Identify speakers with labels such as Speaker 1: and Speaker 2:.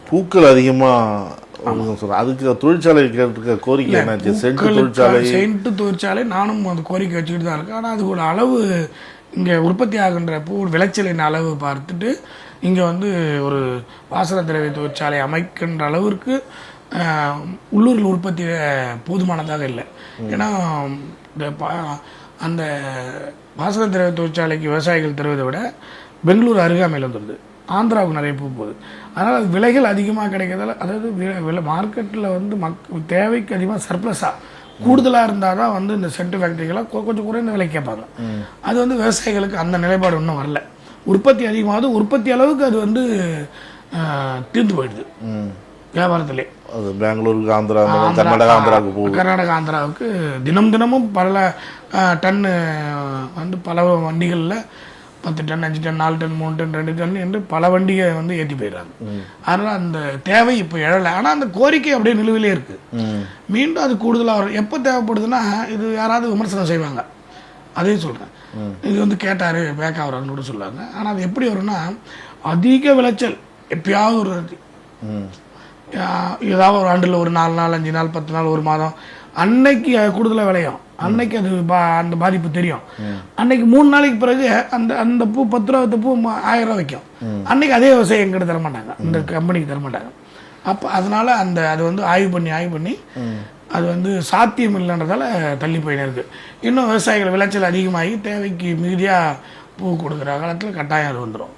Speaker 1: பூக்கள் அதிகமாக சொல்கிறேன். அதுக்கு தொழிற்சாலை இருக்க கோரிக்கை என்னாச்சு?
Speaker 2: சென்ட் தொழிற்சாலை நானும் அந்த கோரிக்கை வச்சுக்கிட்டு தான் இருக்கேன். ஆனால் அதுக்கு அளவு இங்கே உற்பத்தி ஆகின்ற பூ விளைச்சலின் அளவு பார்த்துட்டு இங்கே வந்து ஒரு வாசன திரவிய தொழிற்சாலை அமைக்கின்ற அளவிற்கு உள்ளூரில் உற்பத்தி போதுமானதாக இல்லை. ஏன்னா இந்த அந்த வாசன திரவிய தொழிற்சாலைக்கு விவசாயிகள் தருவதை விட பெங்களூர் அருகாமையில் வந்துடுது. ஆந்திராவுக்கு நிறைய பூ போகுது. அதனால் அது விலைகள் அதிகமாக கிடைக்கிறதால, அதாவது விலை மார்க்கெட்டில் வந்து தேவைக்கு அதிகமாக சர்ப்ளஸாக கூடுதலாக இருந்தால் தான் வந்து இந்த சென்ட் ஃபேக்ட்ரிகளாக கொஞ்சம் குறைந்த விலை கேட்பாங்க. அது வந்து விவசாயிகளுக்கு அந்த நிலைப்பாடு இன்னும் வரல. உற்பத்தி அதிகமாகுது, உற்பத்தி அளவுக்கு அது வந்து தீர்ந்து போயிடுது வியாபாரத்திலே.
Speaker 1: அது பெங்களூருக்கு, ஆந்திரா, கர்நாடகா,
Speaker 2: ஆந்திராவுக்கு தினமும் பல டன்னு வந்து பல வண்டிகளில் 10 ton, 5 ton, 4 ton, 3 ton, 2 ton என்று பல வண்டிகை வந்து ஏற்றி போயிடுறாங்க. அதனால் அந்த தேவை இப்போ எழலை. ஆனால் அந்த கோரிக்கை அப்படியே நிலுவிலே இருக்குது. மீண்டும் அது கூடுதலாக வரும். எப்போ தேவைப்படுதுன்னா, இது யாராவது விமர்சனம் செய்வாங்க, அதையும் சொல்கிறேன். இது வந்து கேட்டார் பேக் ஆகிறாருன்னு கூட சொல்லுவாங்க. ஆனால் அது எப்படி வரும்னா, அதிக விளைச்சல் எப்பயாவது ஒரு ஏதாவது ஒரு ஆண்டில் ஒரு 4 நாள், 5 நாள், 10 நாள், ஒரு மாதம் அன்னைக்கு கூடுதலாக விளையும். அன்னைக்கு அது அந்த பாதிப்பு தெரியும். அன்னைக்கு 3 நாளைக்கு பிறகு அந்த பூ 10 ரூபா வித்த பூ 1000 ரூபா வைக்கும். அன்னைக்கு அதே விவசாயம் எங்கிட்ட தரமாட்டாங்க, இந்த கம்பெனிக்கு தரமாட்டாங்க. அப்போ அதனால அது வந்து ஆய்வு பண்ணி அது வந்து சாத்தியம் இல்லைன்றதால தள்ளி போயின்னு இருக்கு. இன்னும் விவசாயிகள் விளைச்சல் அதிகமாகி தேவைக்கு மிகுதியாக பூ கொடுக்குற காலத்தில் கட்டாயம் அது வந்துடும்.